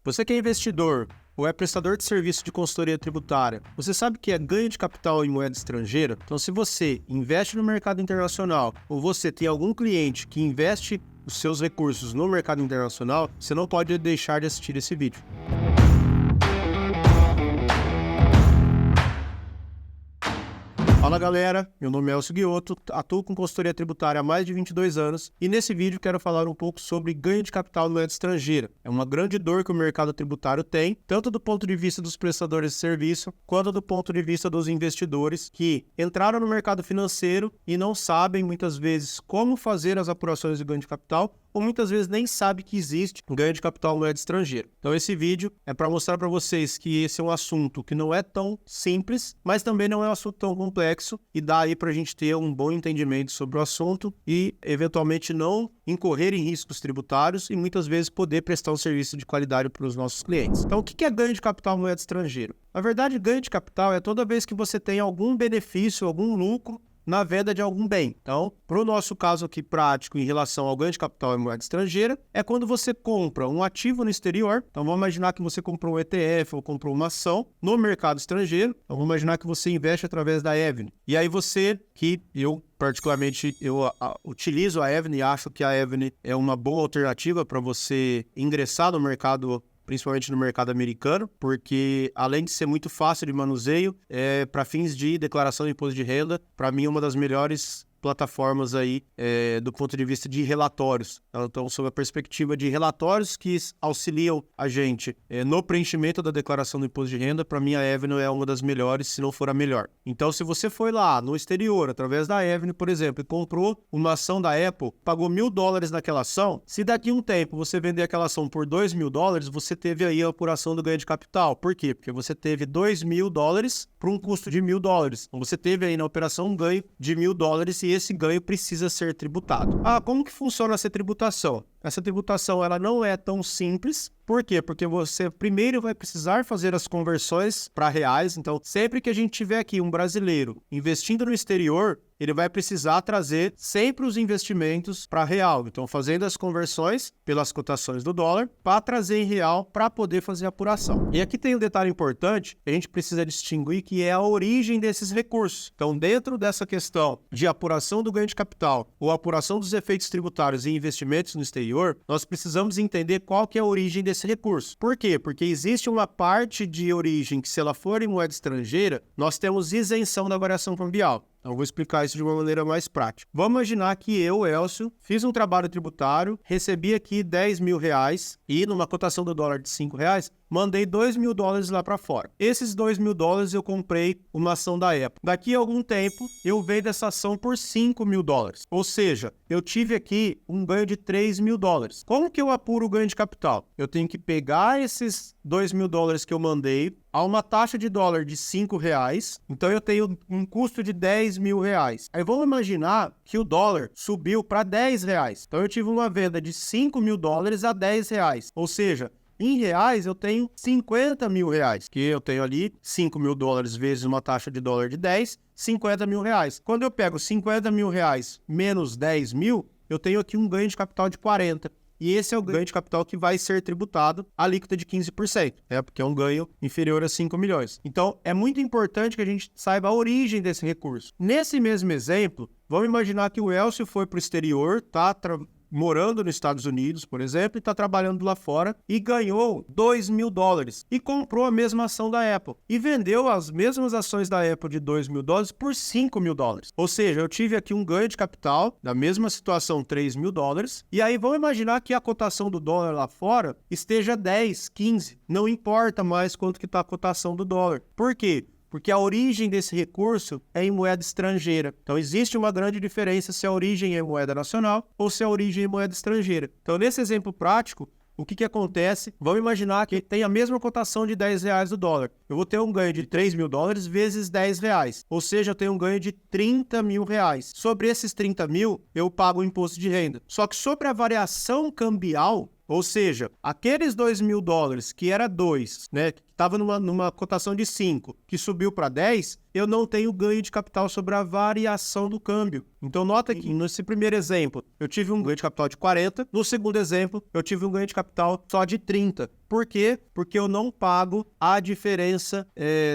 Você que é investidor ou é prestador de serviço de consultoria tributária, você sabe que é ganho de capital em moeda estrangeira? Então, se você investe no mercado internacional ou você tem algum cliente que investe os seus recursos no mercado internacional, você não pode deixar de assistir esse vídeo. Fala galera, meu nome é Elcio Guiotto, atuo com consultoria tributária há mais de 22 anos e nesse vídeo quero falar um pouco sobre ganho de capital em moeda estrangeira. É uma grande dor que o mercado tributário tem, tanto do ponto de vista dos prestadores de serviço, quanto do ponto de vista dos investidores que entraram no mercado financeiro e não sabem muitas vezes como fazer as apurações de ganho de capital, ou muitas vezes nem sabe que existe ganho de capital em moeda estrangeira. Então esse vídeo é para mostrar para vocês que esse é um assunto que não é tão simples, mas também não é um assunto tão complexo e dá aí para a gente ter um bom entendimento sobre o assunto e eventualmente não incorrer em riscos tributários e muitas vezes poder prestar um serviço de qualidade para os nossos clientes. Então o que é ganho de capital em moeda estrangeira? Na verdade, ganho de capital é toda vez que você tem algum benefício, algum lucro na venda de algum bem. Então, para o nosso caso aqui prático em relação ao ganho de capital em moeda estrangeira, é quando você compra um ativo no exterior. Então, vamos imaginar que você comprou um ETF ou comprou uma ação no mercado estrangeiro. Então, vamos imaginar que você investe através da Avenue. E aí você, particularmente, utilizo a Avenue e acho que a Avenue é uma boa alternativa para você ingressar no mercado, principalmente no mercado americano, porque além de ser muito fácil de manuseio, para fins de declaração de imposto de renda, para mim é uma das melhores plataformas aí do ponto de vista de relatórios. Então, sob a perspectiva de relatórios que auxiliam a gente no preenchimento da declaração do imposto de renda, para mim a Avenue é uma das melhores, se não for a melhor. Então, se você foi lá no exterior, através da Avenue, por exemplo, e comprou uma ação da Apple, pagou $1.000 naquela ação, se daqui a um tempo você vender aquela ação por $2.000, você teve aí a apuração do ganho de capital. Por quê? Porque você teve $2.000 para um custo de $1.000. Então, você teve aí na operação um ganho de $1.000 e esse ganho precisa ser tributado. Como que funciona essa tributação? Essa tributação ela não é tão simples. Por quê? Porque você primeiro vai precisar fazer as conversões para reais. Então, sempre que a gente tiver aqui um brasileiro investindo no exterior, ele vai precisar trazer sempre os investimentos para real. Então, fazendo as conversões pelas cotações do dólar para trazer em real para poder fazer a apuração. E aqui tem um detalhe importante que a gente precisa distinguir, que é a origem desses recursos. Então, dentro dessa questão de apuração do ganho de capital ou apuração dos efeitos tributários e investimentos no exterior, nós precisamos entender qual que é a origem desse recurso. Por quê? Porque existe uma parte de origem que, se ela for em moeda estrangeira, nós temos isenção da variação cambial. Então, eu vou explicar isso de uma maneira mais prática. Vamos imaginar que eu, Elcio, fiz um trabalho tributário, recebi aqui R$10.000 e numa cotação do dólar de R$5, mandei $2.000 lá para fora. Esses $2.000 eu comprei uma ação da Apple. Daqui a algum tempo, eu vendo essa ação por $5.000. Ou seja, eu tive aqui um ganho de $3.000. Como que eu apuro o ganho de capital? Eu tenho que pegar esses $2.000 que eu mandei a uma taxa de dólar de R$5, então eu tenho um custo de R$10.000. Aí vamos imaginar que o dólar subiu para R$10. Então eu tive uma venda de $5.000 a R$10. Ou seja, em reais eu tenho R$50.000, que eu tenho ali $5.000 vezes uma taxa de dólar de 10, R$50.000. Quando eu pego R$50.000 menos 10.000, eu tenho aqui um ganho de capital de 40. E esse é o ganho de capital que vai ser tributado a alíquota de 15%, porque é um ganho inferior a 5 milhões. Então, é muito importante que a gente saiba a origem desse recurso. Nesse mesmo exemplo, vamos imaginar que o Elcio foi para o exterior, morando nos Estados Unidos, por exemplo, e está trabalhando lá fora e ganhou $2.000 e comprou a mesma ação da Apple e vendeu as mesmas ações da Apple de $2.000 por $5.000. Ou seja, eu tive aqui um ganho de capital da mesma situação, $3.000, e aí vamos imaginar que a cotação do dólar lá fora esteja 10, 15, não importa mais quanto que está a cotação do dólar. Por quê? Porque a origem desse recurso é em moeda estrangeira. Então, existe uma grande diferença se a origem é em moeda nacional ou se a origem é em moeda estrangeira. Então, nesse exemplo prático, o que acontece? Vamos imaginar que tem a mesma cotação de R$10 do dólar. Eu vou ter um ganho de $3.000 vezes R$10. Ou seja, eu tenho um ganho de R$30.000. Sobre esses 30 mil, eu pago o imposto de renda. Só que sobre a variação cambial, Ou seja, aqueles $2.000 que era 2, né, que estava numa cotação de 5, que subiu para 10, eu não tenho ganho de capital sobre a variação do câmbio. Então nota que nesse primeiro exemplo eu tive um ganho de capital de 40, no segundo exemplo eu tive um ganho de capital só de 30. Por quê? Porque eu não pago a diferença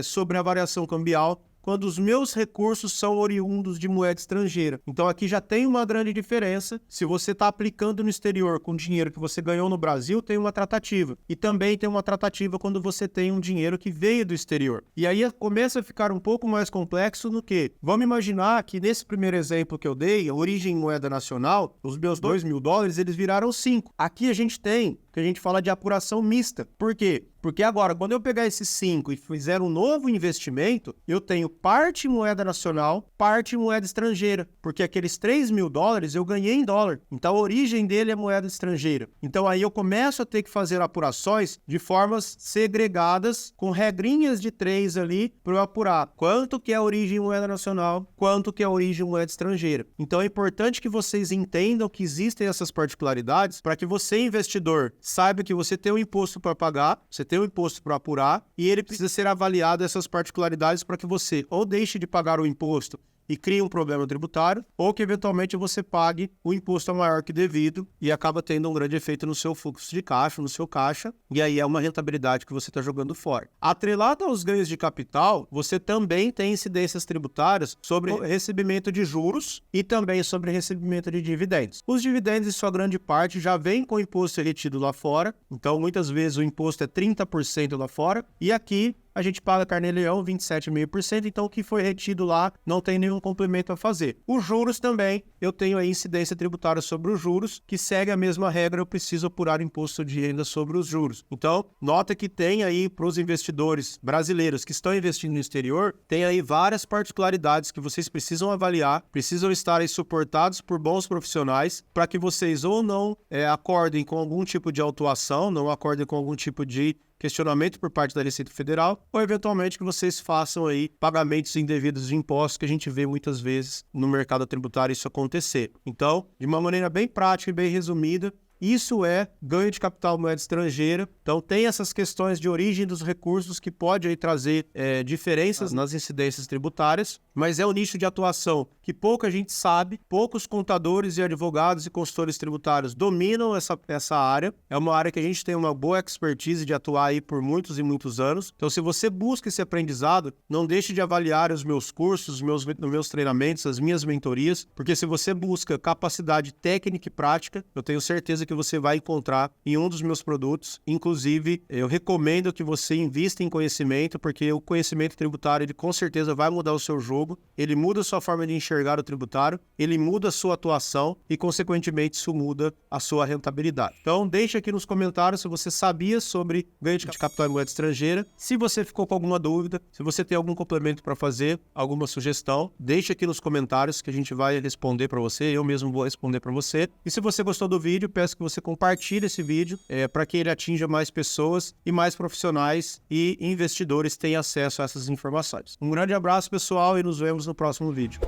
sobre a variação cambial quando os meus recursos são oriundos de moeda estrangeira. Então aqui já tem uma grande diferença. Se você está aplicando no exterior com dinheiro que você ganhou no Brasil, tem uma tratativa. E também tem uma tratativa quando você tem um dinheiro que veio do exterior. E aí começa a ficar um pouco mais complexo no que? Vamos imaginar que nesse primeiro exemplo que eu dei, a origem em moeda nacional, os meus $2.000, eles viraram 5. Aqui a gente tem, que a gente fala de apuração mista. Por quê? Porque agora, quando eu pegar esses 5 e fizer um novo investimento, eu tenho parte moeda nacional, parte moeda estrangeira. Porque aqueles $3.000 eu ganhei em dólar. Então a origem dele é moeda estrangeira. Então aí eu começo a ter que fazer apurações de formas segregadas, com regrinhas de 3 ali, para eu apurar quanto que é a origem moeda nacional, quanto que é a origem moeda estrangeira. Então é importante que vocês entendam que existem essas particularidades para que você, investidor, saiba que você tem um imposto para pagar, você tem um imposto para apurar e ele precisa ser avaliado essas particularidades para que você ou deixe de pagar o imposto e crie um problema tributário, ou que eventualmente você pague o imposto maior que devido e acaba tendo um grande efeito no seu fluxo de caixa, no seu caixa, e aí é uma rentabilidade que você está jogando fora. Atrelado aos ganhos de capital, você também tem incidências tributárias sobre o recebimento de juros e também sobre recebimento de dividendos. Os dividendos, em sua grande parte, já vêm com o imposto retido lá fora, então muitas vezes o imposto é 30% lá fora, e aqui a gente paga carnê-leão 27,5%, então o que foi retido lá não tem nenhum complemento a fazer. Os juros também, eu tenho aí incidência tributária sobre os juros, que segue a mesma regra, eu preciso apurar imposto de renda sobre os juros. Então, nota que tem aí para os investidores brasileiros que estão investindo no exterior, tem aí várias particularidades que vocês precisam avaliar, precisam estar aí suportados por bons profissionais, para que vocês ou não acordem com algum tipo de autuação, não acordem com algum tipo de questionamento por parte da Receita Federal, ou eventualmente que vocês façam aí pagamentos indevidos de impostos, que a gente vê muitas vezes no mercado tributário isso acontecer. Então, de uma maneira bem prática e bem resumida, isso é ganho de capital moeda estrangeira. Então tem essas questões de origem dos recursos que pode aí trazer diferenças nas incidências tributárias, mas é um nicho de atuação que pouca gente sabe, poucos contadores e advogados e consultores tributários dominam essa área. É uma área que a gente tem uma boa expertise de atuar aí por muitos e muitos anos. Então se você busca esse aprendizado, não deixe de avaliar os meus cursos, os meus treinamentos, as minhas mentorias, porque se você busca capacidade técnica e prática, eu tenho certeza que você vai encontrar em um dos meus produtos. Inclusive, eu recomendo que você invista em conhecimento, porque o conhecimento tributário, ele com certeza vai mudar o seu jogo, ele muda a sua forma de enxergar o tributário, ele muda a sua atuação e, consequentemente, isso muda a sua rentabilidade. Então, deixe aqui nos comentários se você sabia sobre ganho de capital em moeda estrangeira, se você ficou com alguma dúvida, se você tem algum complemento para fazer, alguma sugestão, deixe aqui nos comentários que a gente vai responder para você, eu mesmo vou responder para você. E se você gostou do vídeo, peço que você compartilhe esse vídeo para que ele atinja mais pessoas e mais profissionais e investidores tenham acesso a essas informações. Um grande abraço, pessoal, e nos vemos no próximo vídeo.